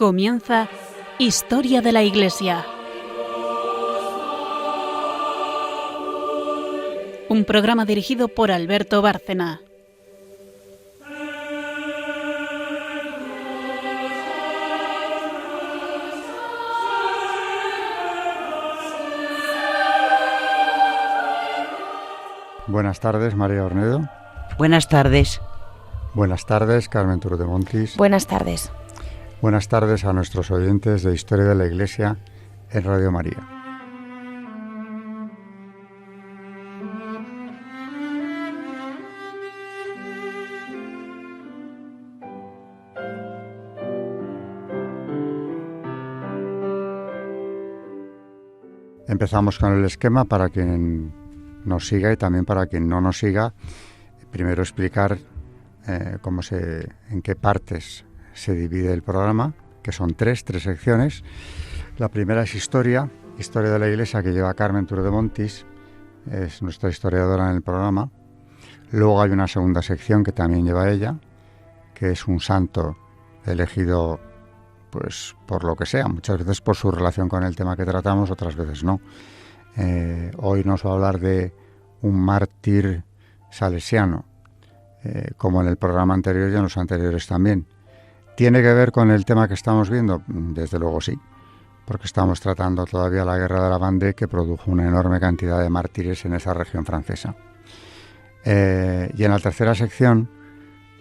Comienza Historia de la Iglesia. Un programa dirigido por Alberto Bárcena. Buenas tardes, María Ornedo. Buenas tardes. Buenas tardes, Carmen Turdemontis. Buenas tardes. Buenas tardes a nuestros oyentes de Historia de la Iglesia en Radio María. Empezamos con el esquema para quien nos siga y también para quien no nos siga. Primero explicar en qué partes se divide el programa, que son tres secciones. La primera es Historia de la Iglesia, que lleva Carmen Turdemontis, es nuestra historiadora en el programa. Luego hay una segunda sección que también lleva ella, que es un santo elegido pues por lo que sea, muchas veces por su relación con el tema que tratamos, otras veces no. Hoy nos va a hablar de un mártir salesiano, como en el programa anterior y en los anteriores también. ¿Tiene que ver con el tema que estamos viendo? Desde luego sí, porque estamos tratando todavía la guerra de la Vendée, que produjo una enorme cantidad de mártires en esa región francesa. Y en la tercera sección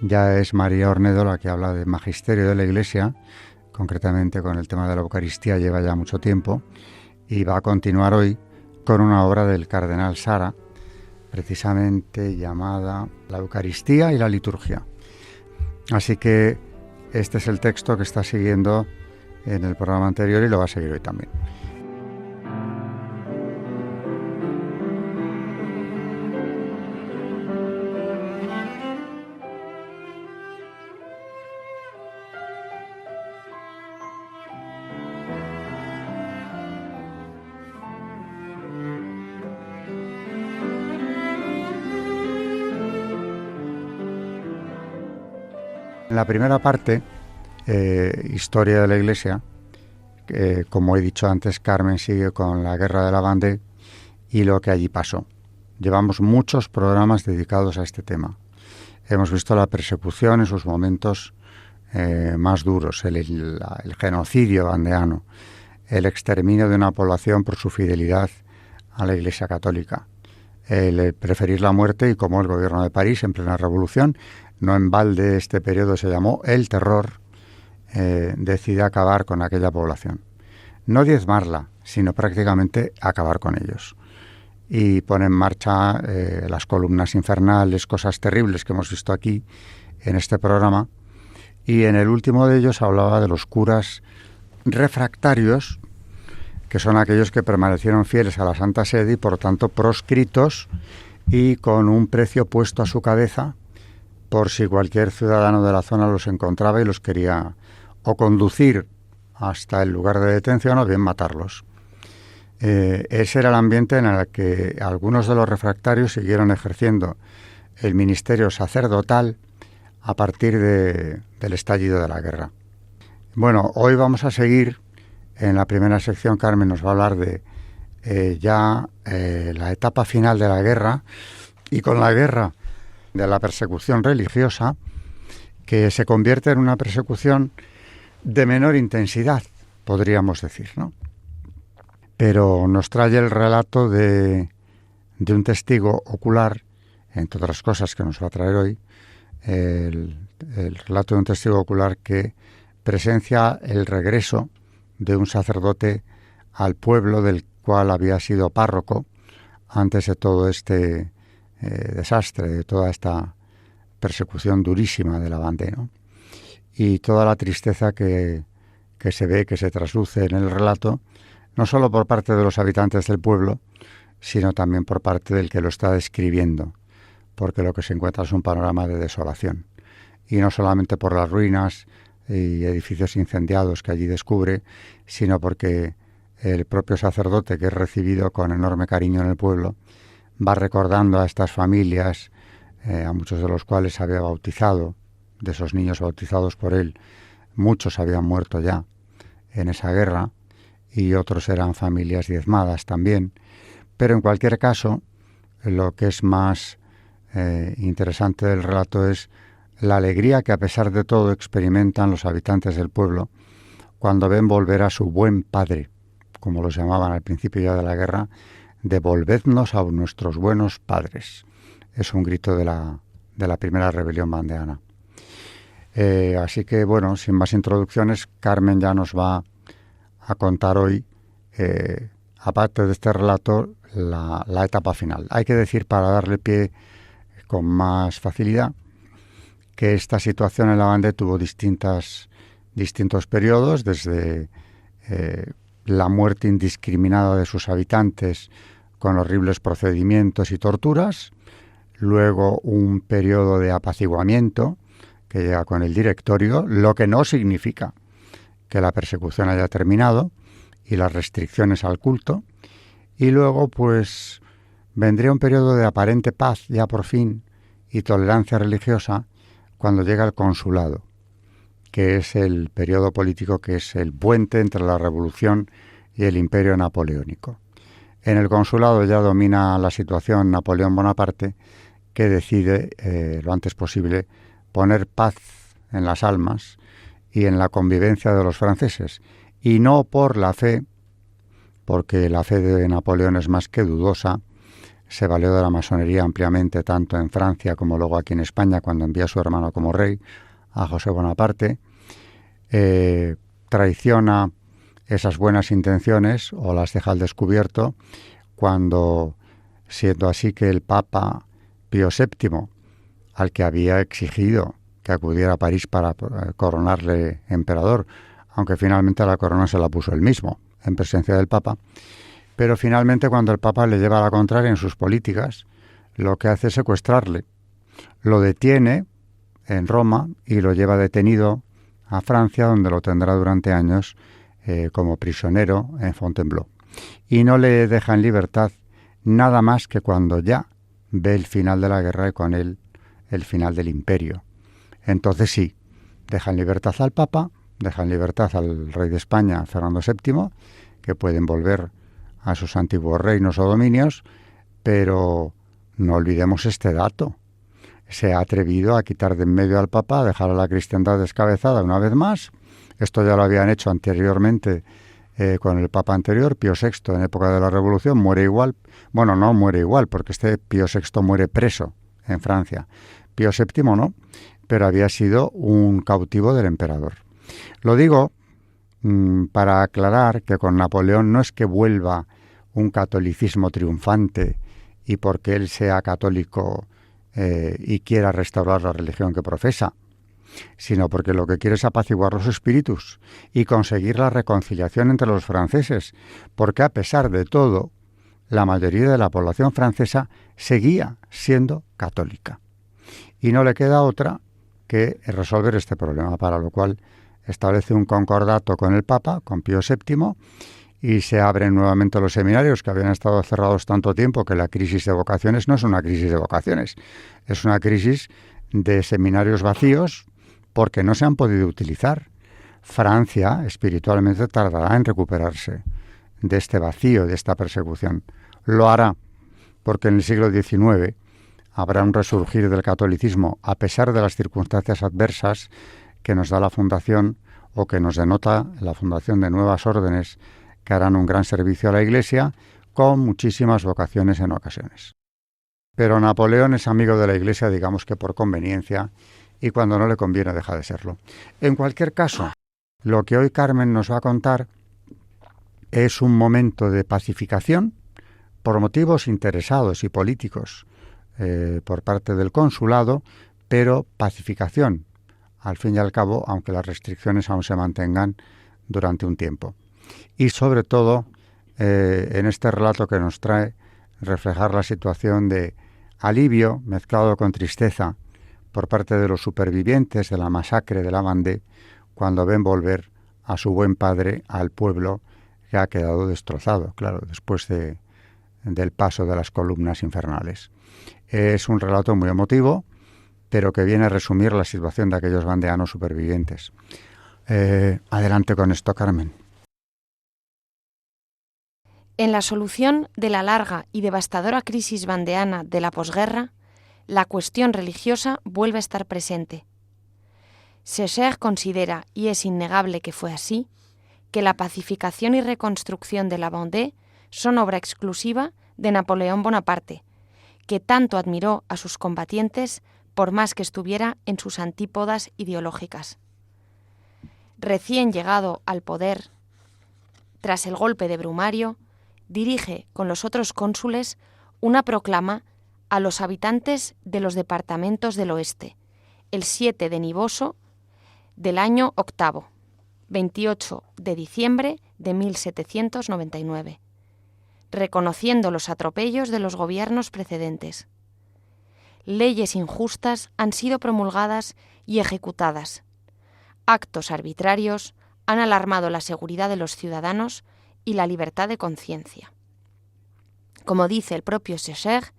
ya es María Ornedo la que habla de magisterio de la Iglesia, concretamente con el tema de la Eucaristía, lleva ya mucho tiempo, y va a continuar hoy con una obra del cardenal Sara, precisamente llamada La Eucaristía y la Liturgia. Así que este es el texto que está siguiendo en el programa anterior y lo va a seguir hoy también. En la primera parte, Historia de la Iglesia, como he dicho antes, Carmen sigue con la guerra de la Vendée y lo que allí pasó. Llevamos muchos programas dedicados a este tema. Hemos visto la persecución en sus momentos más duros, el genocidio vandeano, el exterminio de una población por su fidelidad a la Iglesia Católica, el preferir la muerte y cómo el gobierno de París, en plena revolución, no en balde este periodo se llamó el terror, decide acabar con aquella población. No diezmarla, sino prácticamente acabar con ellos. Y pone en marcha las columnas infernales, cosas terribles que hemos visto aquí en este programa. Y en el último de ellos hablaba de los curas refractarios, que son aquellos que permanecieron fieles a la Santa Sede y por tanto proscritos y con un precio puesto a su cabeza por si cualquier ciudadano de la zona los encontraba y los quería o conducir hasta el lugar de detención o bien matarlos. Ese era el ambiente en el que algunos de los refractarios siguieron ejerciendo el ministerio sacerdotal a partir del estallido de la guerra. Bueno, hoy vamos a seguir. En la primera sección Carmen nos va a hablar de la etapa final de la guerra, y con la guerra de la persecución religiosa, que se convierte en una persecución de menor intensidad, podríamos decir, ¿no? Pero nos trae el relato de un testigo ocular, entre otras cosas que nos va a traer hoy, el relato de un testigo ocular que presencia el regreso de un sacerdote al pueblo del cual había sido párroco antes de todo este desastre, de toda esta persecución durísima de la Vendée, ¿no? Y toda la tristeza que se ve, que se trasluce en el relato, no solo por parte de los habitantes del pueblo, sino también por parte del que lo está describiendo, porque lo que se encuentra es un panorama de desolación. Y no solamente por las ruinas y edificios incendiados que allí descubre, sino porque el propio sacerdote, que es recibido con enorme cariño en el pueblo, va recordando a estas familias, a muchos de los cuales había bautizado, de esos niños bautizados por él, muchos habían muerto ya en esa guerra y otros eran familias diezmadas también. Pero en cualquier caso, lo que es más interesante del relato es la alegría que a pesar de todo experimentan los habitantes del pueblo cuando ven volver a su buen padre, como los llamaban al principio ya de la guerra, devolvednos a nuestros buenos padres. Es un grito de la primera rebelión vandeana. Así que, bueno, sin más introducciones, Carmen ya nos va a contar hoy, aparte de este relato, la etapa final. Hay que decir, para darle pie con más facilidad, que esta situación en la Vendée tuvo distintos periodos, desde la muerte indiscriminada de sus habitantes con horribles procedimientos y torturas, luego un periodo de apaciguamiento que llega con el Directorio, lo que no significa que la persecución haya terminado y las restricciones al culto, y luego pues vendría un periodo de aparente paz ya por fin y tolerancia religiosa cuando llega el Consulado, que es el periodo político que es el puente entre la Revolución y el Imperio Napoleónico. En el Consulado ya domina la situación Napoleón Bonaparte, que decide lo antes posible poner paz en las almas y en la convivencia de los franceses, y no por la fe, porque la fe de Napoleón es más que dudosa. Se valió de la masonería ampliamente tanto en Francia como luego aquí en España cuando envía a su hermano como rey, a José Bonaparte. Traiciona esas buenas intenciones o las deja al descubierto cuando, siendo así que el Papa Pío VII, al que había exigido que acudiera a París para coronarle emperador, aunque finalmente la corona se la puso él mismo, en presencia del Papa, pero finalmente cuando el Papa le lleva a la contraria en sus políticas, lo que hace es secuestrarle. Lo detiene en Roma y lo lleva detenido a Francia, donde lo tendrá durante años como prisionero en Fontainebleau. Y no le deja en libertad nada más que cuando ya ve el final de la guerra y con él el final del imperio. Entonces sí, deja en libertad al Papa, deja en libertad al rey de España, Fernando VII, que pueden volver a sus antiguos reinos o dominios, pero no olvidemos este dato. Se ha atrevido a quitar de en medio al Papa, a dejar a la cristiandad descabezada una vez más. Esto ya lo habían hecho anteriormente con el Papa anterior, Pío VI, en época de la Revolución, muere igual. Bueno, no muere igual, porque este Pío VI muere preso en Francia. Pío VII no, pero había sido un cautivo del emperador. Lo digo para aclarar que con Napoleón no es que vuelva un catolicismo triunfante y porque él sea católico y quiera restaurar la religión que profesa, sino porque lo que quiere es apaciguar los espíritus y conseguir la reconciliación entre los franceses, porque a pesar de todo, la mayoría de la población francesa seguía siendo católica. Y no le queda otra que resolver este problema, para lo cual establece un concordato con el Papa, con Pío VII, y se abren nuevamente los seminarios que habían estado cerrados tanto tiempo que la crisis de vocaciones no es una crisis de vocaciones, es una crisis de seminarios vacíos porque no se han podido utilizar. Francia espiritualmente tardará en recuperarse de este vacío, de esta persecución. Lo hará porque en el siglo XIX habrá un resurgir del catolicismo a pesar de las circunstancias adversas que nos da la fundación o que nos denota la fundación de nuevas órdenes que harán un gran servicio a la Iglesia con muchísimas vocaciones en ocasiones. Pero Napoleón es amigo de la Iglesia, digamos que por conveniencia, y cuando no le conviene deja de serlo. En cualquier caso, lo que hoy Carmen nos va a contar es un momento de pacificación por motivos interesados y políticos por parte del consulado, pero pacificación, al fin y al cabo, aunque las restricciones aún se mantengan durante un tiempo. Y sobre todo, en este relato que nos trae, reflejar la situación de alivio mezclado con tristeza por parte de los supervivientes de la masacre de la Vendée cuando ven volver a su buen padre al pueblo que ha quedado destrozado, claro, después del paso de las columnas infernales. Es un relato muy emotivo, pero que viene a resumir la situación de aquellos vandeanos supervivientes. Adelante con esto, Carmen. En la solución de la larga y devastadora crisis vandeana de la posguerra, la cuestión religiosa vuelve a estar presente. Sécher considera, y es innegable que fue así, que la pacificación y reconstrucción de la Vendée son obra exclusiva de Napoleón Bonaparte, que tanto admiró a sus combatientes por más que estuviera en sus antípodas ideológicas. Recién llegado al poder, tras el golpe de Brumario, dirige con los otros cónsules una proclama a los habitantes de los departamentos del oeste, el 7 de Nivoso del año octavo, 28 de diciembre de 1799, reconociendo los atropellos de los gobiernos precedentes. Leyes injustas han sido promulgadas y ejecutadas. Actos arbitrarios han alarmado la seguridad de los ciudadanos y la libertad de conciencia. Como dice el propio Sécher,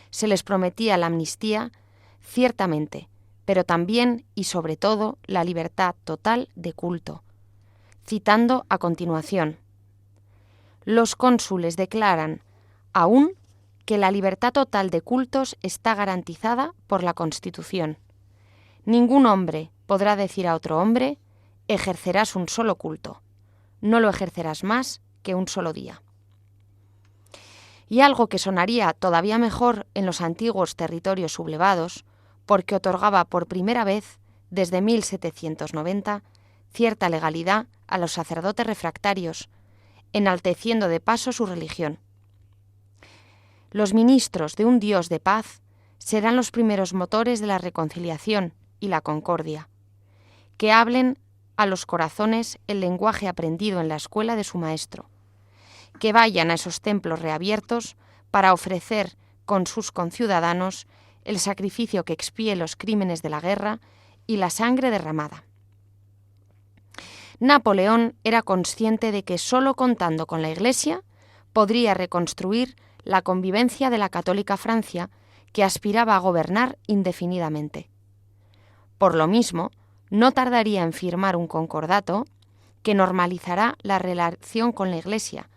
se les prometía la amnistía, ciertamente, pero también y sobre todo la libertad total de culto. Citando a continuación: los cónsules declaran aún que la libertad total de cultos está garantizada por la Constitución. Ningún hombre podrá decir a otro hombre: ejercerás un solo culto, no lo ejercerás más que un solo día. Y algo que sonaría todavía mejor en los antiguos territorios sublevados, porque otorgaba por primera vez, desde 1790, cierta legalidad a los sacerdotes refractarios, enalteciendo de paso su religión. Los ministros de un Dios de paz serán los primeros motores de la reconciliación y la concordia, que hablen a los corazones el lenguaje aprendido en la escuela de su maestro, que vayan a esos templos reabiertos para ofrecer con sus conciudadanos el sacrificio que expíe los crímenes de la guerra y la sangre derramada. Napoleón era consciente de que solo contando con la Iglesia podría reconstruir la convivencia de la católica Francia, que aspiraba a gobernar indefinidamente. Por lo mismo, no tardaría en firmar un concordato que normalizará la relación con la Iglesia,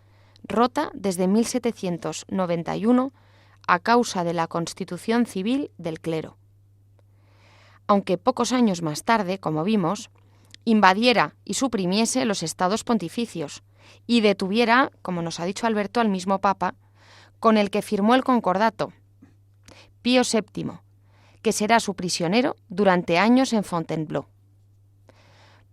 rota desde 1791 a causa de la constitución civil del clero. Aunque pocos años más tarde, como vimos, invadiera y suprimiese los estados pontificios y detuviera, como nos ha dicho Alberto, al mismo Papa, con el que firmó el concordato, Pío VII, que será su prisionero durante años en Fontainebleau.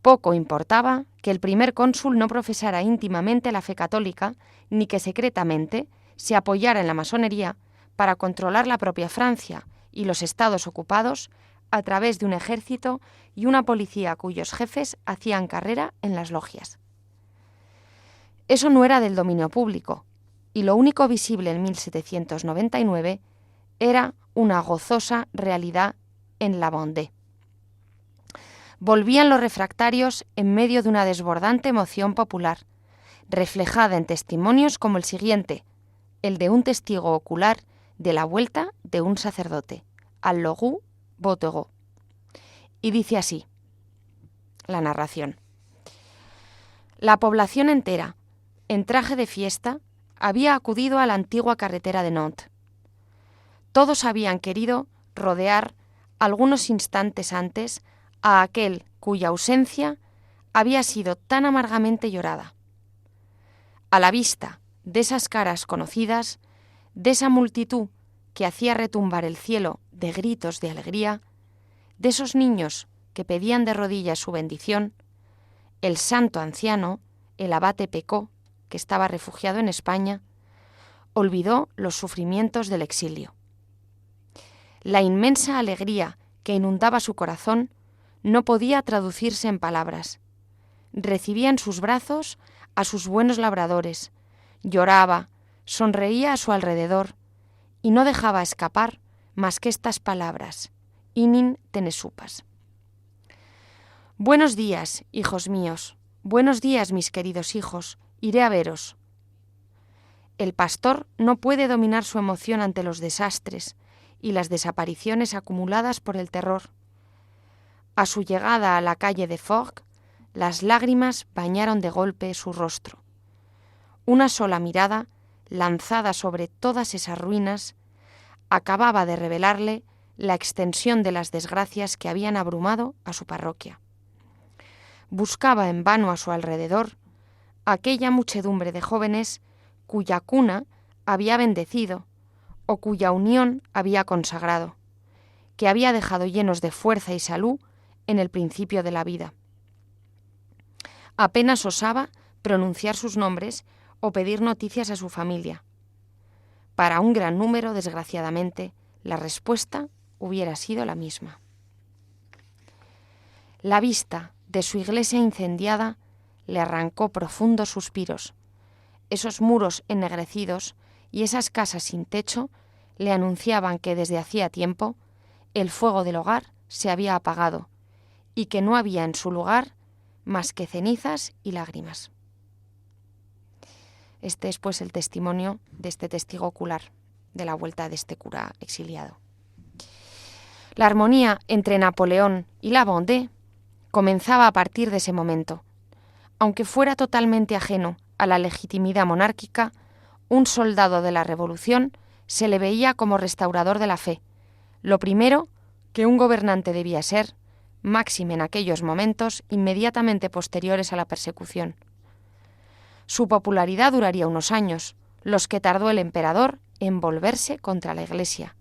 Poco importaba que el primer cónsul no profesara íntimamente la fe católica, ni que secretamente se apoyara en la masonería para controlar la propia Francia y los estados ocupados a través de un ejército y una policía cuyos jefes hacían carrera en las logias. Eso no era del dominio público, y lo único visible en 1799 era una gozosa realidad en la Vendée. Volvían los refractarios en medio de una desbordante emoción popular, reflejada en testimonios como el siguiente, el de un testigo ocular de la vuelta de un sacerdote, al Logou Botego. Y dice así la narración: la población entera, en traje de fiesta, había acudido a la antigua carretera de Nantes. Todos habían querido rodear algunos instantes antes a aquel cuya ausencia había sido tan amargamente llorada. A la vista de esas caras conocidas, de esa multitud que hacía retumbar el cielo de gritos de alegría, de esos niños que pedían de rodillas su bendición, el santo anciano, el abate Pecot, que estaba refugiado en España, olvidó los sufrimientos del exilio. La inmensa alegría que inundaba su corazón no podía traducirse en palabras. Recibía en sus brazos a sus buenos labradores, lloraba, sonreía a su alrededor y no dejaba escapar más que estas palabras: inin tenesupas. Buenos días, hijos míos, buenos días, mis queridos hijos, iré a veros. El pastor no puede dominar su emoción ante los desastres y las desapariciones acumuladas por el terror. A su llegada a la calle de Forges, las lágrimas bañaron de golpe su rostro. Una sola mirada, lanzada sobre todas esas ruinas, acababa de revelarle la extensión de las desgracias que habían abrumado a su parroquia. Buscaba en vano a su alrededor aquella muchedumbre de jóvenes cuya cuna había bendecido o cuya unión había consagrado, que había dejado llenos de fuerza y salud en el principio de la vida. Apenas osaba pronunciar sus nombres o pedir noticias a su familia. Para un gran número, desgraciadamente, la respuesta hubiera sido la misma. La vista de su iglesia incendiada le arrancó profundos suspiros. Esos muros ennegrecidos y esas casas sin techo le anunciaban que desde hacía tiempo el fuego del hogar se había apagado y que no había en su lugar más que cenizas y lágrimas. Este es pues el testimonio de este testigo ocular de la vuelta de este cura exiliado. La armonía entre Napoleón y la Vendée comenzaba a partir de ese momento. Aunque fuera totalmente ajeno a la legitimidad monárquica, un soldado de la Revolución se le veía como restaurador de la fe, lo primero que un gobernante debía ser, máxime en aquellos momentos inmediatamente posteriores a la persecución. Su popularidad duraría unos años, los que tardó el emperador en volverse contra la Iglesia,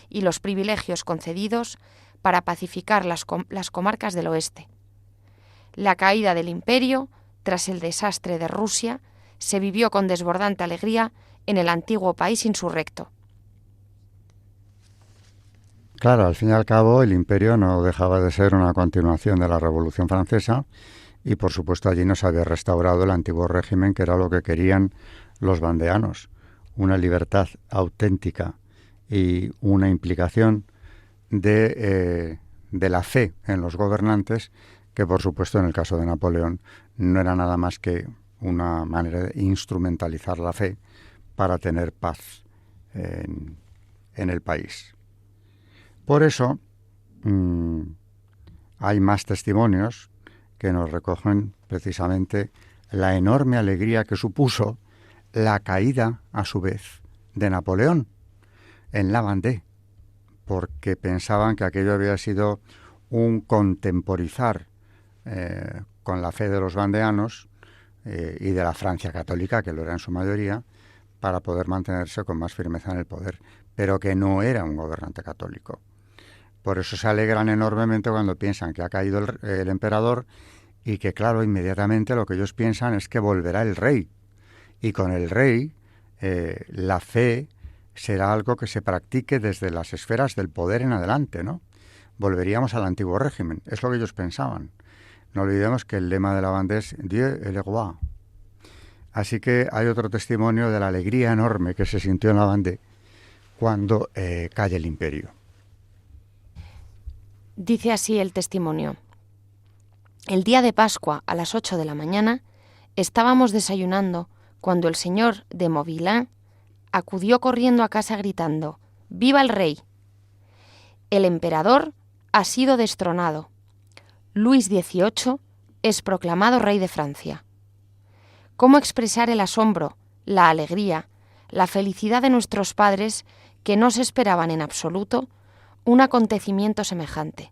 y los privilegios concedidos para pacificar las comarcas del oeste. La caída del imperio, tras el desastre de Rusia, se vivió con desbordante alegría en el antiguo país insurrecto. Claro, al fin y al cabo el imperio no dejaba de ser una continuación de la Revolución Francesa y por supuesto allí no se había restaurado el antiguo régimen, que era lo que querían los vandeanos, una libertad auténtica y una implicación de la fe en los gobernantes, que por supuesto en el caso de Napoleón no era nada más que una manera de instrumentalizar la fe para tener paz en el país. Por eso hay más testimonios que nos recogen precisamente la enorme alegría que supuso la caída, a su vez, de Napoleón en la Vendée, porque pensaban que aquello había sido un contemporizar con la fe de los vandeanos y de la Francia católica, que lo era en su mayoría, para poder mantenerse con más firmeza en el poder, pero que no era un gobernante católico. Por eso se alegran enormemente cuando piensan que ha caído el emperador y que, claro, inmediatamente lo que ellos piensan es que volverá el rey. Y con el rey, la fe será algo que se practique desde las esferas del poder en adelante, ¿no? Volveríamos al antiguo régimen. Es lo que ellos pensaban. No olvidemos que el lema de la Vendée es Dieu et le roi. Así que hay otro testimonio de la alegría enorme que se sintió en la Vendée cuando cae el imperio. Dice así el testimonio. El día de Pascua, a las 8 de la mañana, estábamos desayunando cuando el señor de Mauvillain acudió corriendo a casa gritando: ¡Viva el rey! El emperador ha sido destronado. Luis XVIII es proclamado rey de Francia. ¿Cómo expresar el asombro, la alegría, la felicidad de nuestros padres, que no se esperaban en absoluto un acontecimiento semejante?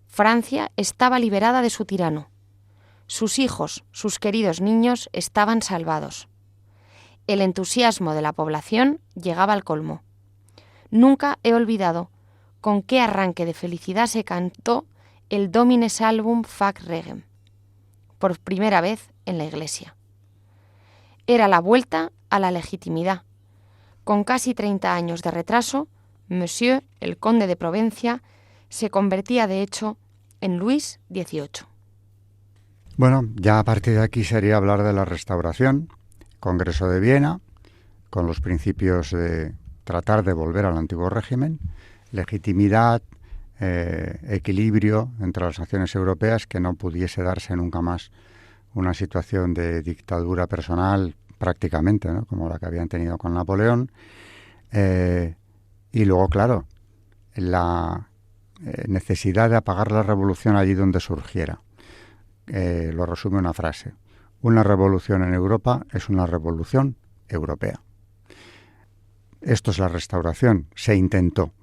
Francia estaba liberada de su tirano. Sus hijos, sus queridos niños, estaban salvados. El entusiasmo de la población llegaba al colmo. Nunca he olvidado con qué arranque de felicidad se cantó el Domine Salvum Fac Regem, por primera vez en la Iglesia. Era la vuelta a la legitimidad. Con casi 30 años de retraso, Monsieur, el conde de Provencia, se convertía de hecho en Luis XVIII. Bueno, ya a partir de aquí sería hablar de la Restauración, Congreso de Viena, con los principios de tratar de volver al antiguo régimen, legitimidad, equilibrio entre las naciones europeas, que no pudiese darse nunca más una situación de dictadura personal prácticamente, ¿no?, como la que habían tenido con Napoleón. Y luego, claro, la necesidad de apagar la revolución allí donde surgiera. lo resume una frase: una revolución en Europa es una revolución europea. Esto es la Restauración, se intentó.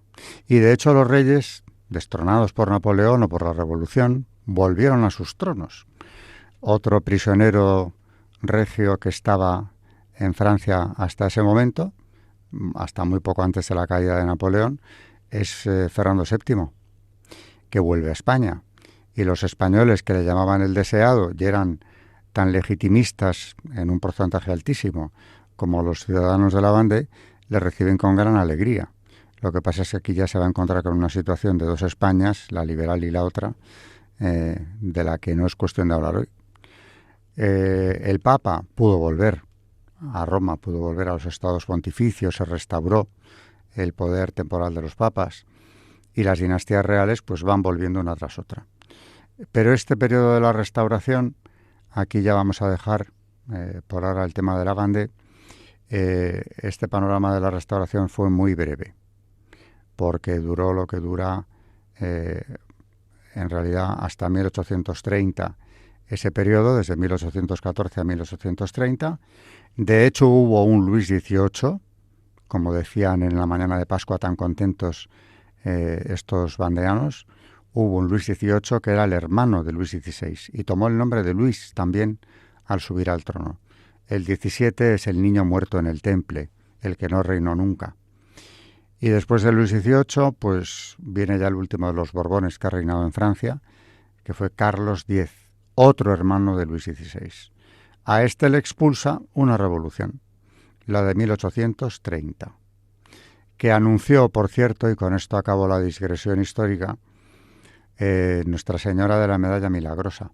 Y de hecho los reyes, destronados por Napoleón o por la Revolución, volvieron a sus tronos. Otro prisionero regio que estaba en Francia hasta ese momento, hasta muy poco antes de la caída de Napoleón, es Fernando VII, que vuelve a España. Y los españoles, que le llamaban el deseado y eran tan legitimistas en un porcentaje altísimo como los ciudadanos de la Vendée, le reciben con gran alegría. Lo que pasa es que aquí ya se va a encontrar con una situación de dos Españas, la liberal y la otra, de la que no es cuestión de hablar hoy. El Papa pudo volver a Roma, pudo volver a los estados pontificios, se restauró el poder temporal de los papas y las dinastías reales pues van volviendo una tras otra. Pero este periodo de la Restauración, aquí ya vamos a dejar por ahora el tema de la Vendée. Este panorama de la Restauración fue muy breve, porque duró lo que dura en realidad hasta 1830, ese periodo, desde 1814 a 1830. De hecho, hubo un Luis XVIII, como decían en la mañana de Pascua tan contentos estos vandeanos. Hubo un Luis XVIII que era el hermano de Luis XVI y tomó el nombre de Luis también al subir al trono. El 17 es el niño muerto en el Temple, el que no reinó nunca. Y después de Luis XVIII, pues viene ya el último de los Borbones que ha reinado en Francia, que fue Carlos X, otro hermano de Luis XVI. A este le expulsa una revolución, la de 1830, que anunció, por cierto, y con esto acabó la digresión histórica, Nuestra Señora de la Medalla Milagrosa,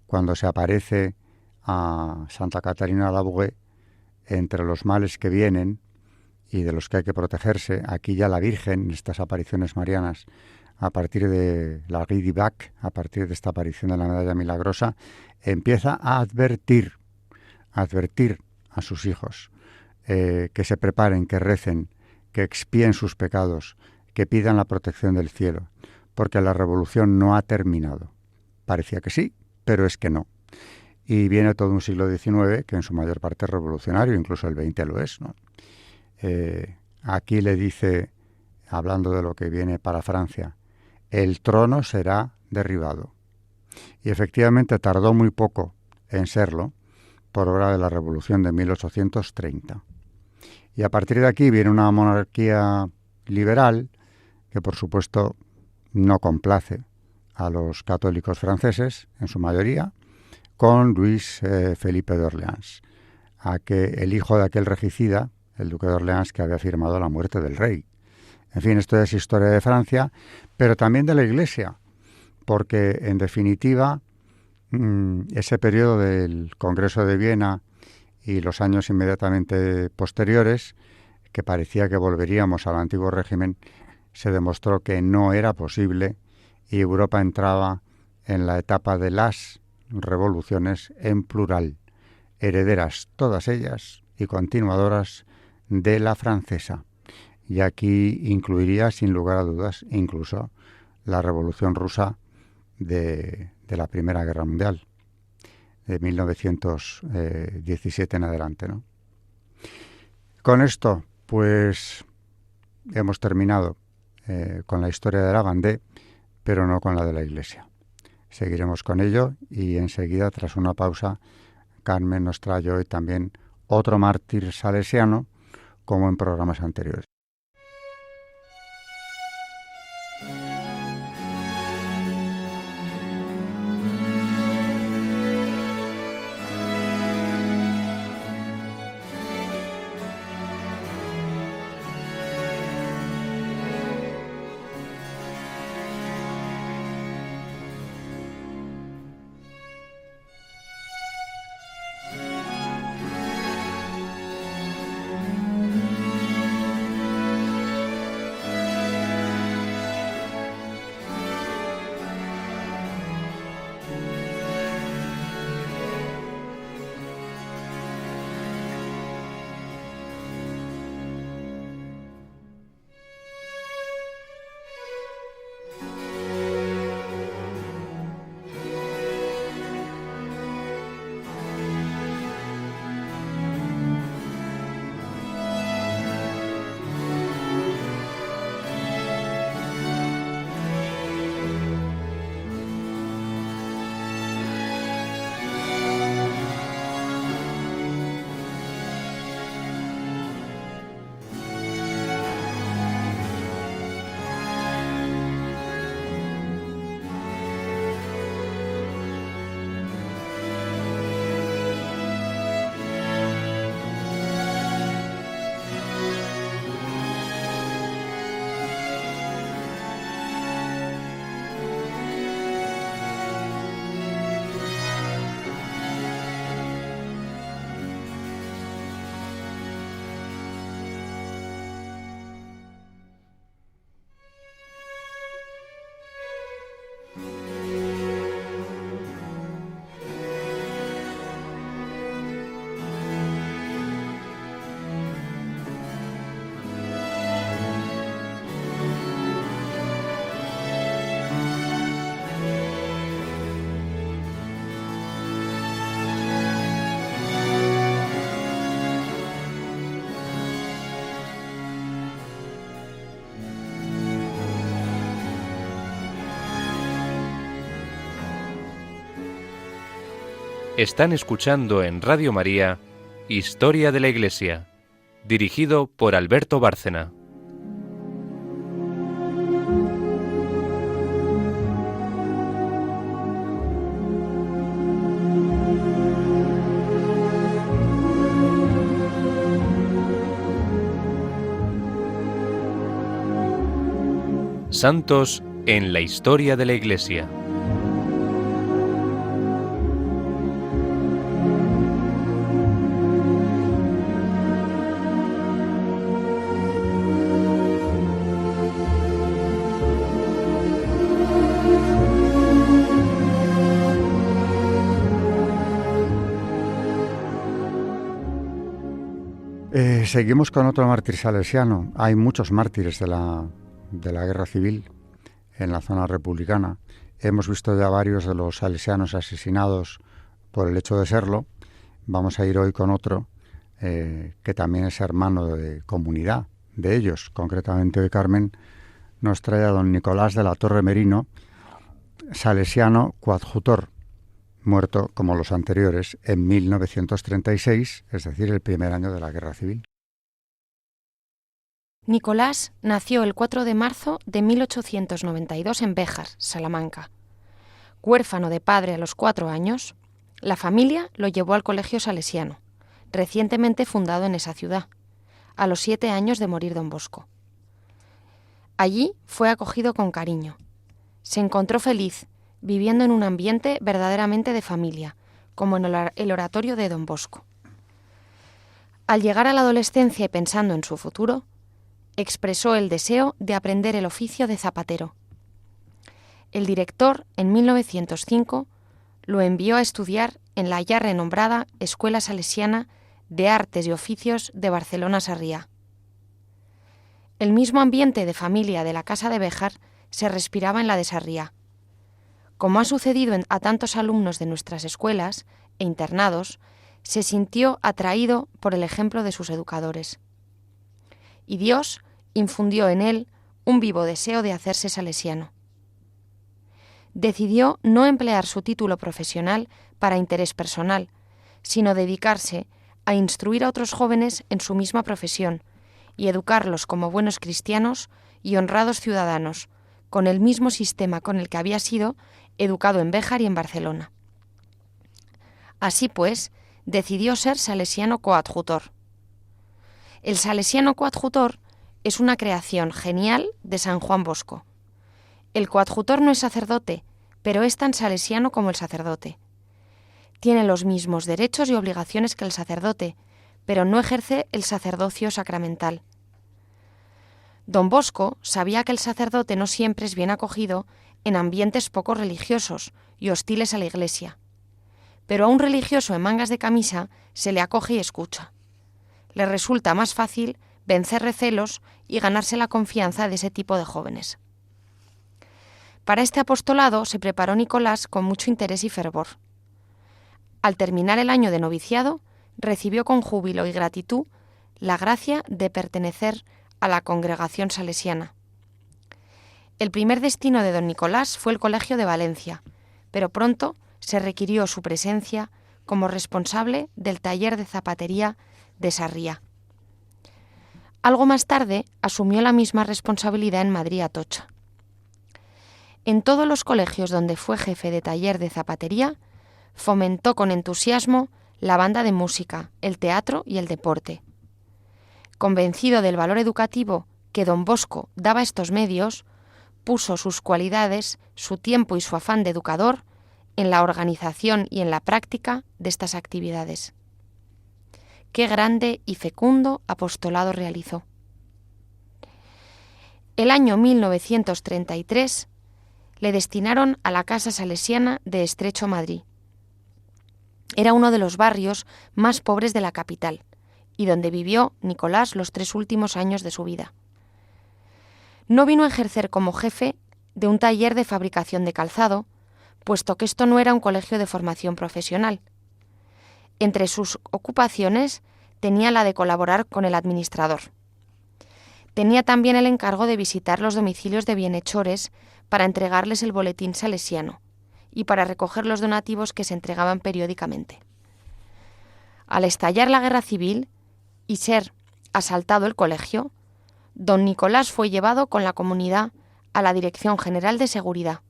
cuando se aparece a Santa Catarina Labouré entre los males que vienen y de los que hay que protegerse. Aquí ya la Virgen, en estas apariciones marianas, a partir de la Guy du Bac, a partir de esta aparición de la Medalla Milagrosa, empieza a advertir a sus hijos que se preparen, que recen, que expíen sus pecados, que pidan la protección del cielo, porque la revolución no ha terminado. Parecía que sí, pero es que no. Y viene todo un siglo XIX que en su mayor parte es revolucionario, incluso el XX lo es, ¿no? Aquí le dice, hablando de lo que viene para Francia, el trono será derribado. Y efectivamente tardó muy poco en serlo, por obra de la Revolución de 1830. Y a partir de aquí viene una monarquía liberal que, por supuesto, no complace a los católicos franceses, en su mayoría, con Luis Felipe de Orleans, a que el hijo de aquel regicida, el duque de Orleans, que había firmado la muerte del rey. En fin, esto es historia de Francia, pero también de la Iglesia, porque, en definitiva, ese periodo del Congreso de Viena y los años inmediatamente posteriores, que parecía que volveríamos al antiguo régimen, se demostró que no era posible y Europa entraba en la etapa de las revoluciones en plural, herederas todas ellas y continuadoras de la francesa. Y aquí incluiría, sin lugar a dudas, incluso la Revolución Rusa de la Primera Guerra Mundial, de 1917 en adelante, ¿no? Con esto, pues, hemos terminado con la historia de la Vendée, pero no con la de la Iglesia. Seguiremos con ello y enseguida, tras una pausa, Carmen nos trae hoy también otro mártir salesiano, como en programas anteriores. Están escuchando en Radio María Historia de la Iglesia, dirigido por Alberto Bárcena. Santos en la historia de la Iglesia. Seguimos con otro mártir salesiano. Hay muchos mártires de la guerra civil en la zona republicana. Hemos visto ya varios de los salesianos asesinados por el hecho de serlo. Vamos a ir hoy con otro que también es hermano de comunidad de ellos, concretamente de Carmen. Nos trae a don Nicolás de la Torre Merino, salesiano coadjutor, muerto como los anteriores en 1936, es decir, el primer año de la guerra civil. Nicolás nació el 4 de marzo de 1892 en Béjar, Salamanca. Huérfano de padre a los 4 años, la familia lo llevó al colegio salesiano, recientemente fundado en esa ciudad, a los 7 años de morir don Bosco. Allí fue acogido con cariño. Se encontró feliz, viviendo en un ambiente verdaderamente de familia, como en el oratorio de don Bosco. Al llegar a la adolescencia y pensando en su futuro, expresó el deseo de aprender el oficio de zapatero. El director, en 1905, lo envió a estudiar en la ya renombrada Escuela Salesiana de Artes y Oficios de Barcelona-Sarriá. El mismo ambiente de familia de la Casa de Béjar se respiraba en la de Sarriá. Como ha sucedido a tantos alumnos de nuestras escuelas e internados, se sintió atraído por el ejemplo de sus educadores. Y Dios infundió en él un vivo deseo de hacerse salesiano. Decidió no emplear su título profesional para interés personal, sino dedicarse a instruir a otros jóvenes en su misma profesión y educarlos como buenos cristianos y honrados ciudadanos, con el mismo sistema con el que había sido educado en Béjar y en Barcelona. Así pues, decidió ser salesiano coadjutor. El salesiano coadjutor es una creación genial de San Juan Bosco. El coadjutor no es sacerdote, pero es tan salesiano como el sacerdote. Tiene los mismos derechos y obligaciones que el sacerdote, pero no ejerce el sacerdocio sacramental. Don Bosco sabía que el sacerdote no siempre es bien acogido en ambientes poco religiosos y hostiles a la Iglesia, pero a un religioso en mangas de camisa se le acoge y escucha. Le resulta más fácil vencer recelos y ganarse la confianza de ese tipo de jóvenes. Para este apostolado se preparó Nicolás con mucho interés y fervor. Al terminar el año de noviciado, recibió con júbilo y gratitud la gracia de pertenecer a la congregación salesiana. El primer destino de don Nicolás fue el Colegio de Valencia, pero pronto se requirió su presencia como responsable del taller de zapatería de Sarriá. Algo más tarde asumió la misma responsabilidad en Madrid Atocha. En todos los colegios donde fue jefe de taller de zapatería, fomentó con entusiasmo la banda de música, el teatro y el deporte. Convencido del valor educativo que don Bosco daba a estos medios, puso sus cualidades, su tiempo y su afán de educador en la organización y en la práctica de estas actividades. Qué grande y fecundo apostolado realizó. El año 1933 le destinaron a la Casa Salesiana de Estrecho, Madrid. Era uno de los barrios más pobres de la capital y donde vivió Nicolás los 3 últimos años de su vida. No vino a ejercer como jefe de un taller de fabricación de calzado, puesto que esto no era un colegio de formación profesional. Entre sus ocupaciones tenía la de colaborar con el administrador. Tenía también el encargo de visitar los domicilios de bienhechores para entregarles el boletín salesiano y para recoger los donativos que se entregaban periódicamente. Al estallar la guerra civil y ser asaltado el colegio, don Nicolás fue llevado con la comunidad a la Dirección General de Seguridad.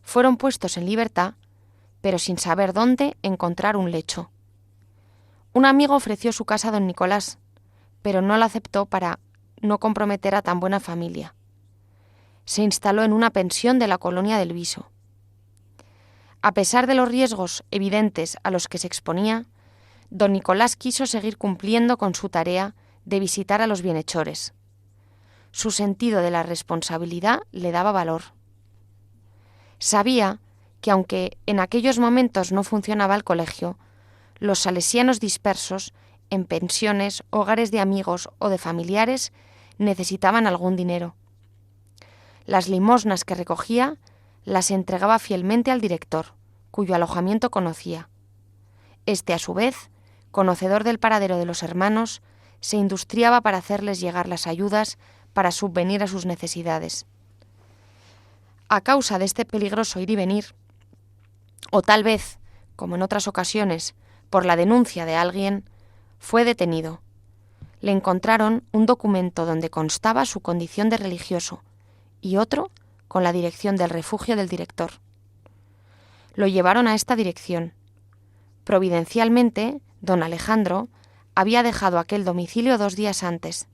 Fueron puestos en libertad, pero sin saber dónde encontrar un lecho. Un amigo ofreció su casa a don Nicolás, pero no la aceptó para no comprometer a tan buena familia. Se instaló en una pensión de la colonia del Viso. A pesar de los riesgos evidentes a los que se exponía, don Nicolás quiso seguir cumpliendo con su tarea de visitar a los bienhechores. Su sentido de la responsabilidad le daba valor. Sabía que aunque en aquellos momentos no funcionaba el colegio, los salesianos dispersos en pensiones, hogares de amigos o de familiares necesitaban algún dinero. Las limosnas que recogía las entregaba fielmente al director, cuyo alojamiento conocía. Este, a su vez, conocedor del paradero de los hermanos, se industriaba para hacerles llegar las ayudas para subvenir a sus necesidades. A causa de este peligroso ir y venir, o tal vez, como en otras ocasiones, por la denuncia de alguien, fue detenido. Le encontraron un documento donde constaba su condición de religioso y otro con la dirección del refugio del director. Lo llevaron a esta dirección. Providencialmente, don Alejandro había dejado aquel domicilio 2 días antes.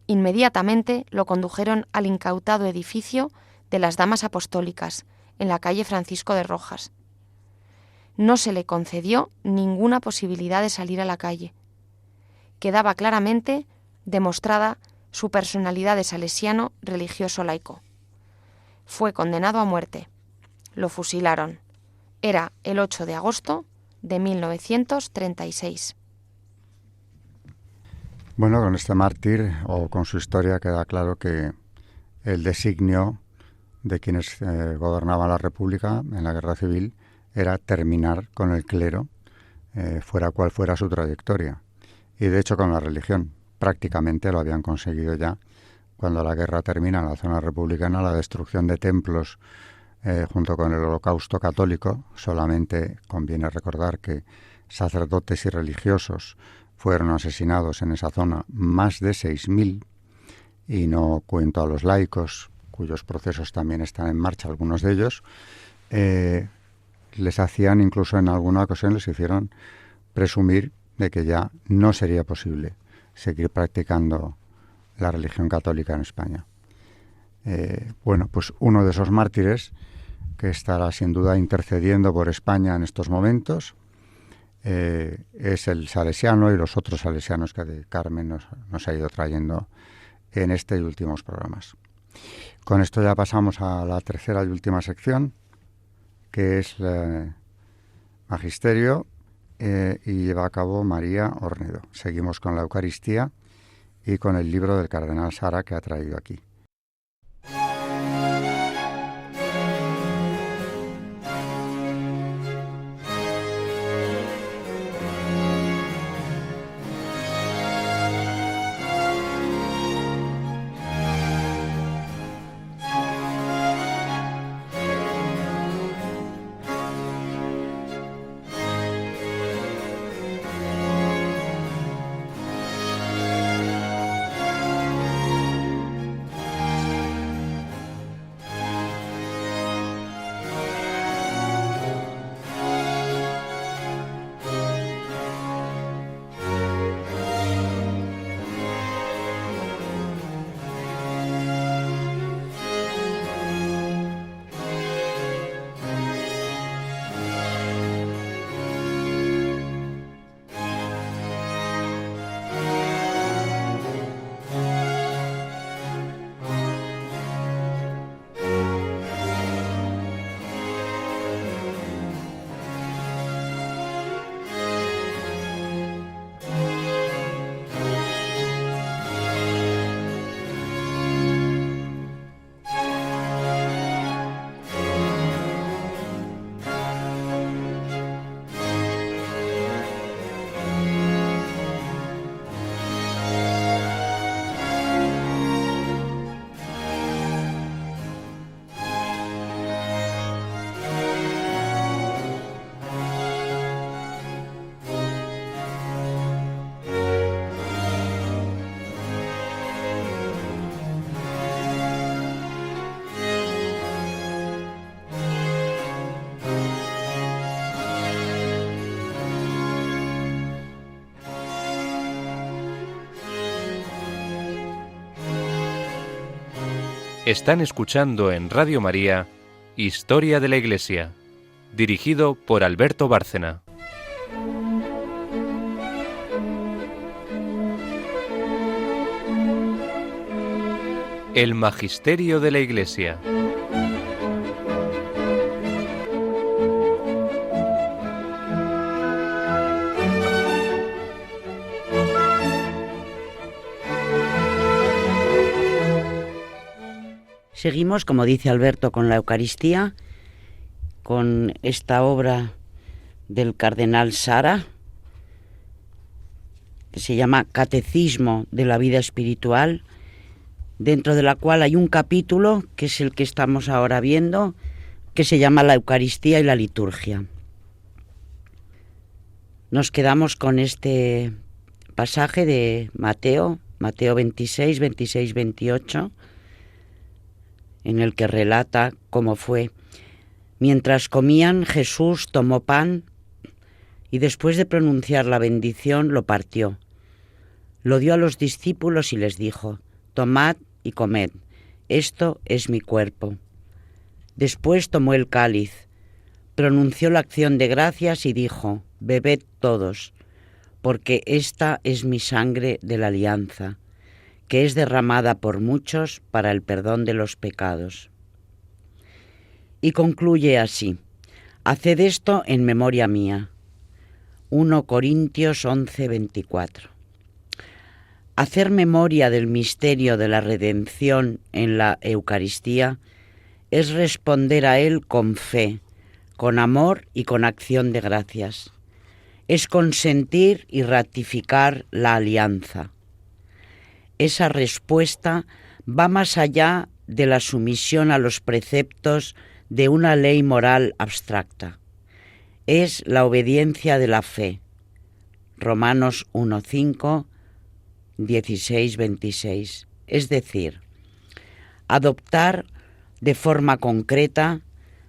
Inmediatamente lo condujeron al incautado edificio de las Damas Apostólicas, en la calle Francisco de Rojas. No se le concedió ninguna posibilidad de salir a la calle. Quedaba claramente demostrada su personalidad de salesiano religioso laico. Fue condenado a muerte. Lo fusilaron. Era el 8 de agosto de 1936. Bueno, con este mártir o con su historia queda claro que el designio de quienes gobernaban la República en la Guerra Civil era terminar con el clero, fuera cual fuera su trayectoria. Y de hecho con la religión prácticamente lo habían conseguido ya. Cuando la guerra termina en la zona republicana, la destrucción de templos junto con el Holocausto católico, solamente conviene recordar que sacerdotes y religiosos fueron asesinados en esa zona, más de 6.000, y no cuento a los laicos, cuyos procesos también están en marcha, algunos de ellos, les hacían, incluso en alguna ocasión les hicieron presumir de que ya no sería posible seguir practicando la religión católica en España. Bueno, pues uno de esos mártires que estará sin duda intercediendo por España en estos momentos es el salesiano y los otros salesianos que Carmen nos ha ido trayendo en este y últimos programas. Con esto ya pasamos a la tercera y última sección, que es Magisterio, y lleva a cabo María Ornedo. Seguimos con la Eucaristía y con el libro del cardenal Sara que ha traído aquí. Están escuchando en Radio María Historia de la Iglesia, dirigido por Alberto Bárcena. El Magisterio de la Iglesia. Seguimos, como dice Alberto, con la Eucaristía, con esta obra del cardenal Sara, que se llama Catecismo de la Vida Espiritual, dentro de la cual hay un capítulo, que es el que estamos ahora viendo, que se llama la Eucaristía y la Liturgia. Nos quedamos con este pasaje de Mateo 26, 28, en el que relata cómo fue. Mientras comían, Jesús tomó pan y después de pronunciar la bendición lo partió. Lo dio a los discípulos y les dijo: «Tomad y comed, esto es mi cuerpo». Después tomó el cáliz, pronunció la acción de gracias y dijo: «Bebed todos, porque esta es mi sangre de la alianza, que es derramada por muchos para el perdón de los pecados». Y concluye así: «Haced esto en memoria mía». 1 Corintios 11, 24. Hacer memoria del misterio de la redención en la Eucaristía es responder a él con fe, con amor y con acción de gracias. Es consentir y ratificar la alianza. Esa respuesta va más allá de la sumisión a los preceptos de una ley moral abstracta. Es la obediencia de la fe. Romanos 1:5, 16-26. Es decir, adoptar de forma concreta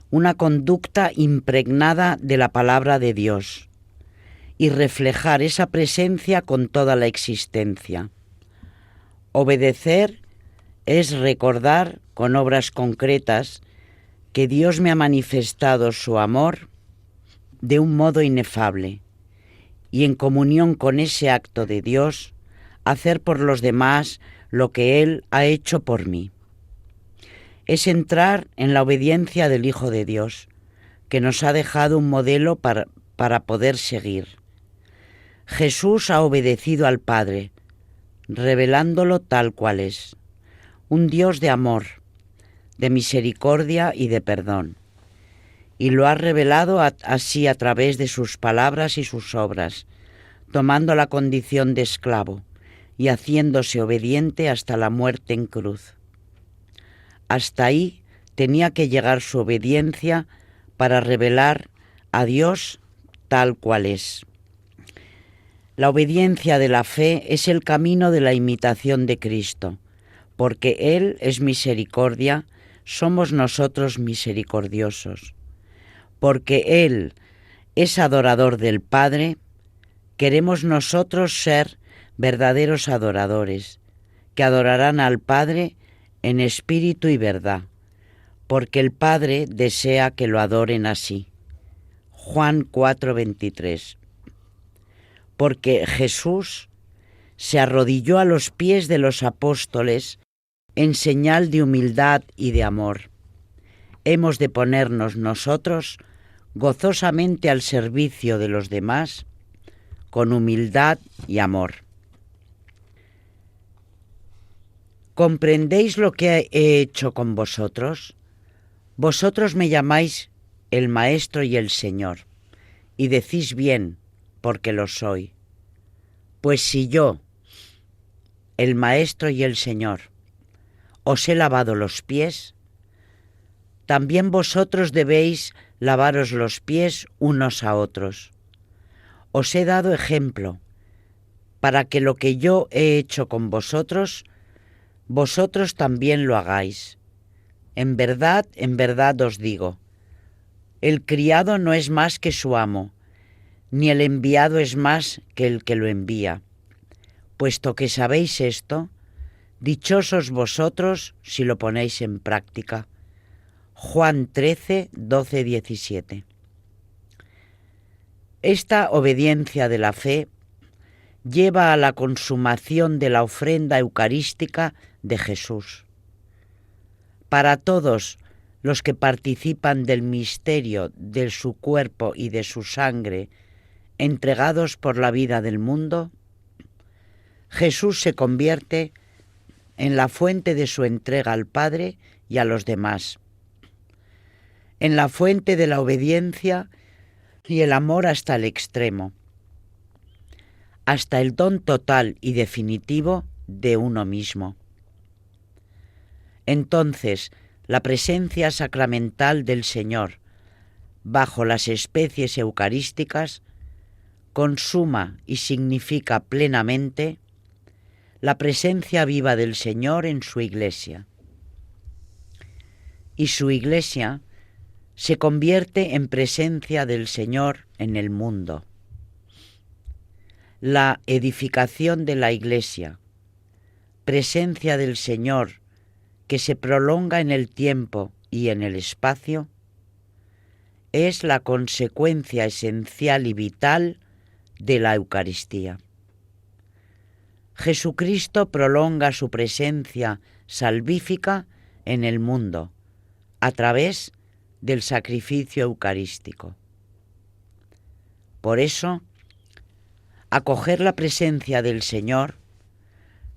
una conducta impregnada de la palabra de Dios y reflejar esa presencia con toda la existencia. Obedecer es recordar con obras concretas que Dios me ha manifestado su amor de un modo inefable y en comunión con ese acto de Dios hacer por los demás lo que Él ha hecho por mí. Es entrar en la obediencia del Hijo de Dios, que nos ha dejado un modelo para poder seguir. Jesús ha obedecido al Padre, revelándolo tal cual es, un Dios de amor, de misericordia y de perdón, y lo ha revelado así a través de sus palabras y sus obras, tomando la condición de esclavo y haciéndose obediente hasta la muerte en cruz. Hasta ahí tenía que llegar su obediencia para revelar a Dios tal cual es. La obediencia de la fe es el camino de la imitación de Cristo, porque Él es misericordia, somos nosotros misericordiosos. Porque Él es adorador del Padre, queremos nosotros ser verdaderos adoradores, que adorarán al Padre en espíritu y verdad, porque el Padre desea que lo adoren así. Juan 4:23. Porque Jesús se arrodilló a los pies de los apóstoles en señal de humildad y de amor. Hemos de ponernos nosotros gozosamente al servicio de los demás con humildad y amor. ¿Comprendéis lo que he hecho con vosotros? Vosotros me llamáis el Maestro y el Señor, y decís bien, porque lo soy. Pues si yo, el Maestro y el Señor, os he lavado los pies, también vosotros debéis lavaros los pies unos a otros. Os he dado ejemplo, para que lo que yo he hecho con vosotros, vosotros también lo hagáis. En verdad os digo, el criado no es más que su amo, ni el enviado es más que el que lo envía. Puesto que sabéis esto, Dichosos vosotros si lo ponéis en práctica. Juan 13, 12, 17. Esta obediencia de la fe lleva a la consumación de la ofrenda eucarística de Jesús. Para todos los que participan del misterio de su cuerpo y de su sangre, entregados por la vida del mundo, Jesús se convierte en la fuente de su entrega al Padre y a los demás, en la fuente de la obediencia y el amor hasta el extremo, hasta el don total y definitivo de uno mismo. Entonces, la presencia sacramental del Señor, bajo las especies eucarísticas, consuma y significa plenamente la presencia viva del Señor en su Iglesia. Y su Iglesia se convierte en presencia del Señor en el mundo. La edificación de la Iglesia, presencia del Señor que se prolonga en el tiempo y en el espacio, es la consecuencia esencial y vital de la Eucaristía. Jesucristo prolonga su presencia salvífica en el mundo a través del sacrificio eucarístico. Por eso, acoger la presencia del Señor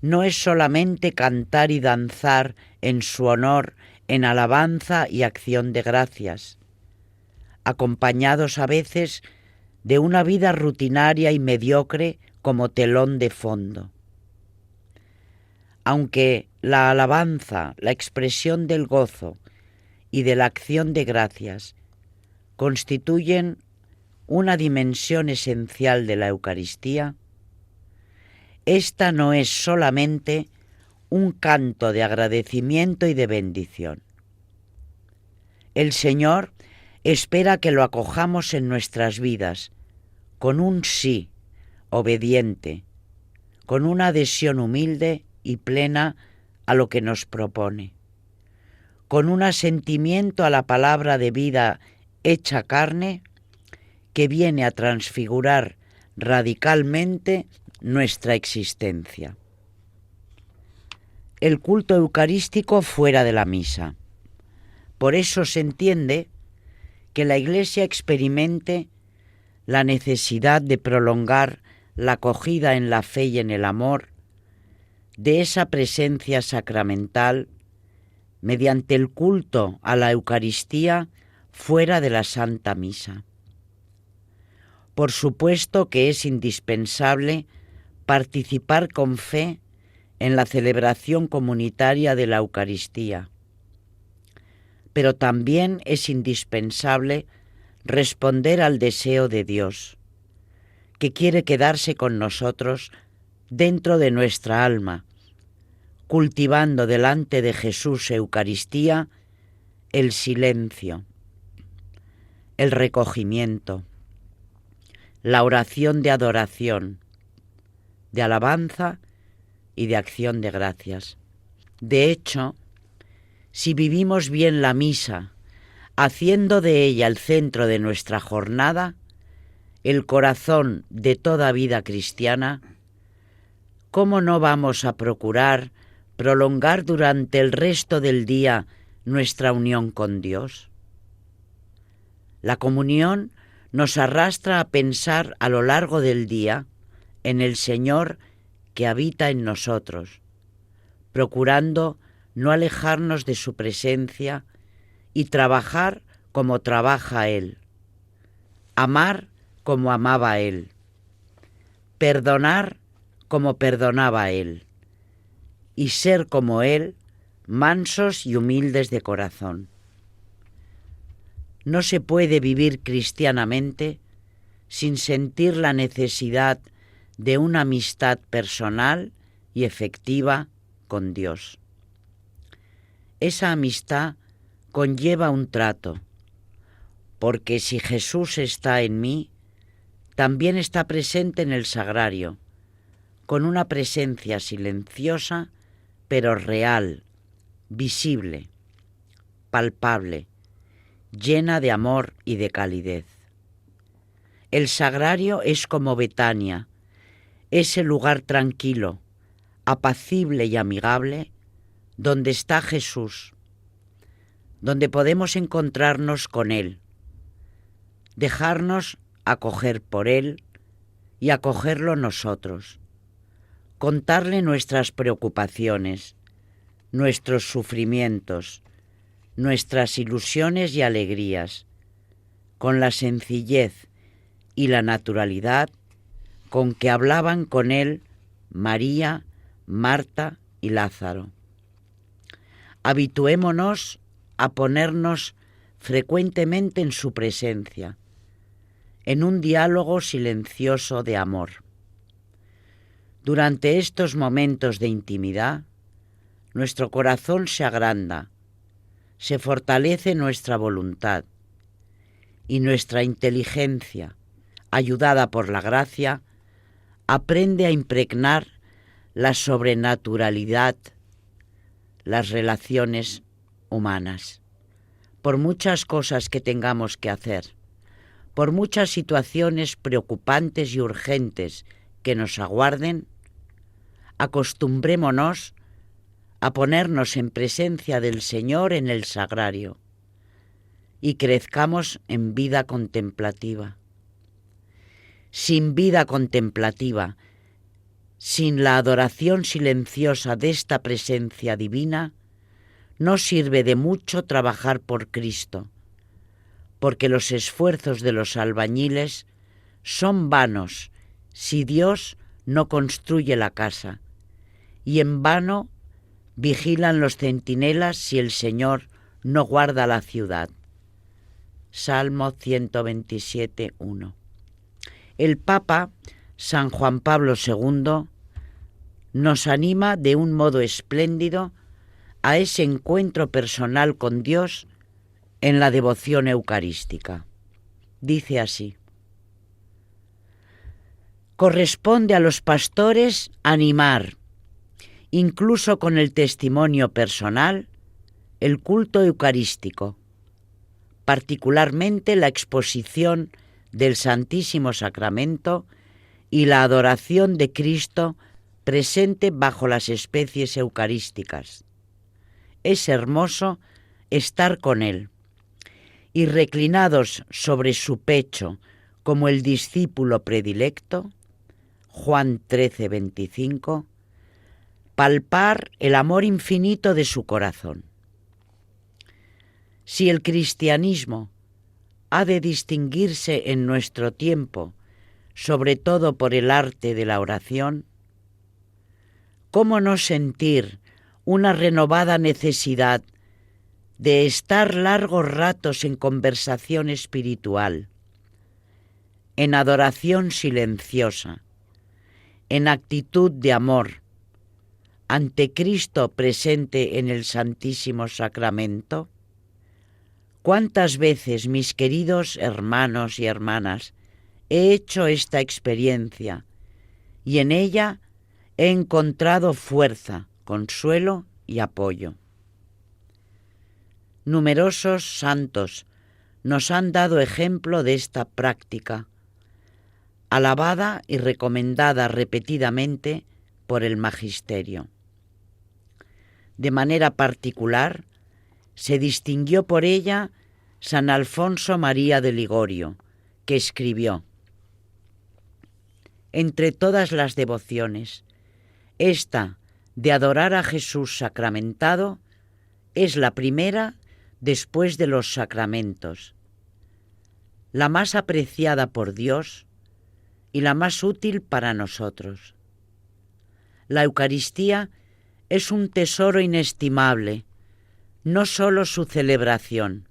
no es solamente cantar y danzar en su honor en alabanza y acción de gracias, acompañados a veces de una vida rutinaria y mediocre como telón de fondo. Aunque la alabanza, la expresión del gozo y de la acción de gracias constituyen una dimensión esencial de la Eucaristía, esta no es solamente un canto de agradecimiento y de bendición. El Señor espera que lo acojamos en nuestras vidas con un sí obediente, con una adhesión humilde y plena a lo que nos propone, con un asentimiento a la palabra de vida hecha carne que viene a transfigurar radicalmente nuestra existencia. El culto eucarístico fuera de la misa. Por eso se entiende que la Iglesia experimente la necesidad de prolongar la acogida en la fe y en el amor de esa presencia sacramental mediante el culto a la Eucaristía fuera de la Santa Misa. Por supuesto que es indispensable participar con fe en la celebración comunitaria de la Eucaristía, pero también es indispensable responder al deseo de Dios, que quiere quedarse con nosotros dentro de nuestra alma, cultivando delante de Jesús Eucaristía el silencio, el recogimiento, la oración de adoración, de alabanza y de acción de gracias. De hecho, si vivimos bien la misa, haciendo de ella el centro de nuestra jornada, el corazón de toda vida cristiana, ¿cómo no vamos a procurar prolongar durante el resto del día nuestra unión con Dios? La comunión nos arrastra a pensar a lo largo del día en el Señor que habita en nosotros, procurando no alejarnos de su presencia y trabajar como trabaja Él, amar como amaba Él, perdonar como perdonaba Él, y ser como Él, mansos y humildes de corazón. No se puede vivir cristianamente sin sentir la necesidad de una amistad personal y efectiva con Dios. Esa amistad conlleva un trato, porque si Jesús está en mí, también está presente en el sagrario, con una presencia silenciosa pero real, visible, palpable, llena de amor y de calidez. El sagrario es como Betania, ese lugar tranquilo, apacible y amigable, donde está Jesús, donde podemos encontrarnos con Él, dejarnos acoger por Él y acogerlo nosotros, contarle nuestras preocupaciones, nuestros sufrimientos, nuestras ilusiones y alegrías, con la sencillez y la naturalidad con que hablaban con Él María, Marta y Lázaro. Habituémonos a ponernos frecuentemente en su presencia, en un diálogo silencioso de amor. Durante estos momentos de intimidad, nuestro corazón se agranda, se fortalece nuestra voluntad y nuestra inteligencia, ayudada por la gracia, aprende a impregnar la sobrenaturalidad, las relaciones humanas. Por muchas cosas que tengamos que hacer, por muchas situaciones preocupantes y urgentes que nos aguarden, acostumbrémonos a ponernos en presencia del Señor en el sagrario y crezcamos en vida contemplativa. Sin vida contemplativa, sin la adoración silenciosa de esta presencia divina, no sirve de mucho trabajar por Cristo, porque los esfuerzos de los albañiles son vanos si Dios no construye la casa, y en vano vigilan los centinelas si el Señor no guarda la ciudad. Salmo 127, 1. El Papa San Juan Pablo II nos anima de un modo espléndido a ese encuentro personal con Dios en la devoción eucarística. Dice así: corresponde a los pastores animar, incluso con el testimonio personal, el culto eucarístico, particularmente la exposición del Santísimo Sacramento y la adoración de Cristo presente bajo las especies eucarísticas. Es hermoso estar con Él y reclinados sobre su pecho como el discípulo predilecto, Juan 13, 25, palpar el amor infinito de su corazón. Si el cristianismo ha de distinguirse en nuestro tiempo, sobre todo por el arte de la oración, ¿cómo no sentir una renovada necesidad de estar largos ratos en conversación espiritual, en adoración silenciosa, en actitud de amor, ante Cristo presente en el Santísimo Sacramento? ¿Cuántas veces, mis queridos hermanos y hermanas, he hecho esta experiencia y en ella he encontrado fuerza, consuelo y apoyo? Numerosos santos nos han dado ejemplo de esta práctica, alabada y recomendada repetidamente por el magisterio. De manera particular, se distinguió por ella San Alfonso María de Ligorio, que escribió: entre todas las devociones, esta de adorar a Jesús sacramentado es la primera después de los sacramentos, la más apreciada por Dios y la más útil para nosotros. La Eucaristía es un tesoro inestimable, no solo su celebración,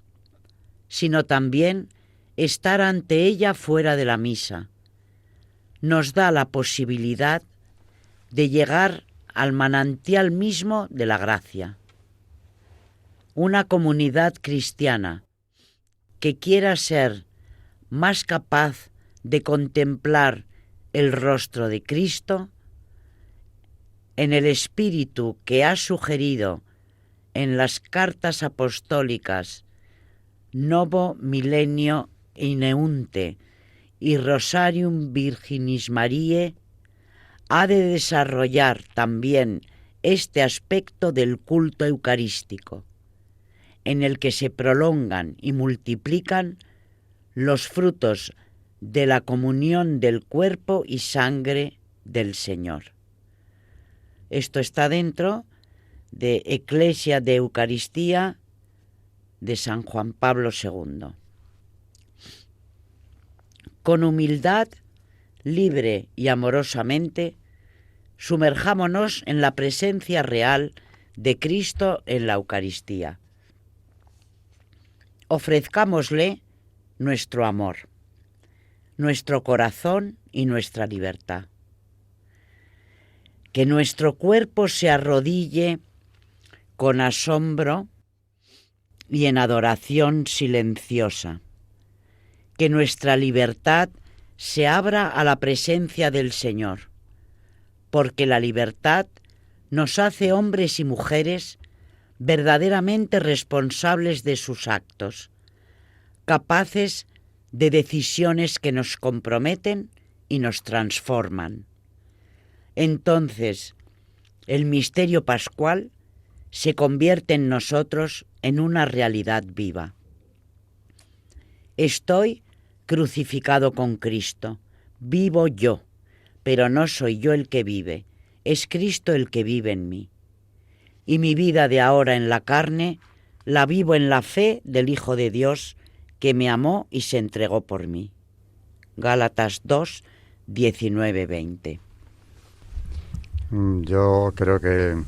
sino también estar ante ella fuera de la misa. Nos da la posibilidad de llegar al manantial mismo de la gracia. Una comunidad cristiana que quiera ser más capaz de contemplar el rostro de Cristo en el espíritu que ha sugerido en las cartas apostólicas Novo Millennio Ineunte y Rosarium Virginis Mariae, ha de desarrollar también este aspecto del culto eucarístico, en el que se prolongan y multiplican los frutos de la comunión del cuerpo y sangre del Señor. Esto está dentro de Ecclesia de Eucaristía de San Juan Pablo II. Con humildad, libre y amorosamente, sumerjámonos en la presencia real de Cristo en la Eucaristía. Ofrezcámosle nuestro amor, nuestro corazón y nuestra libertad. Que nuestro cuerpo se arrodille con asombro y en adoración silenciosa. Que nuestra libertad se abra a la presencia del Señor, porque la libertad nos hace hombres y mujeres verdaderamente responsables de sus actos, capaces de decisiones que nos comprometen y nos transforman. Entonces, el misterio pascual se convierte en nosotros en una realidad viva. Estoy crucificado con Cristo, vivo yo, pero no soy yo el que vive, es Cristo el que vive en mí. Y mi vida de ahora en la carne la vivo en la fe del Hijo de Dios que me amó y se entregó por mí. Gálatas 2, 19-20. Yo creo que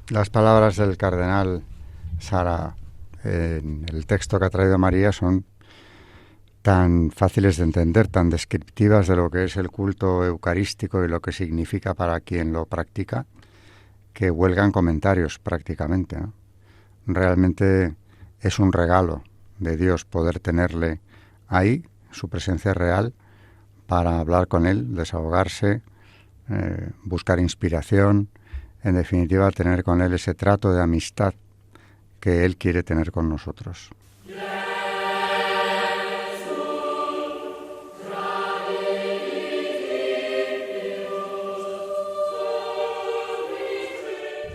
las palabras del cardenal Sara en el texto que ha traído María son tan fáciles de entender, tan descriptivas de lo que es el culto eucarístico y lo que significa para quien lo practica, que huelgan comentarios prácticamente, ¿no? Realmente es un regalo de Dios poder tenerle ahí, su presencia real, para hablar con Él, desahogarse, buscar inspiración, en definitiva tener con Él ese trato de amistad que Él quiere tener con nosotros.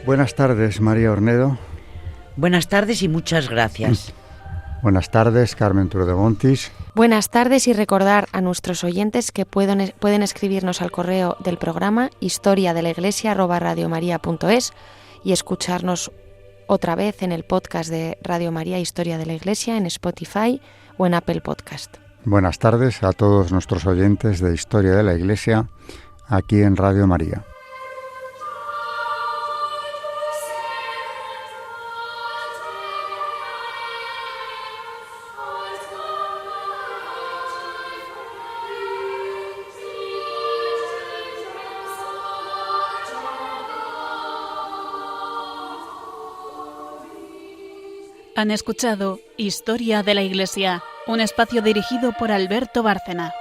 Buenas tardes, María Ornedo. Buenas tardes y muchas gracias. Buenas tardes, Carmen Trudemontis. Buenas tardes y recordar a nuestros oyentes que pueden escribirnos al correo del programa historiadeliglesia@radiomaria.es y escucharnos otra vez en el podcast de Radio María Historia de la Iglesia en Spotify o en Apple Podcast. Buenas tardes a todos nuestros oyentes de Historia de la Iglesia aquí en Radio María. Han escuchado Historia de la Iglesia, un espacio dirigido por Alberto Bárcena.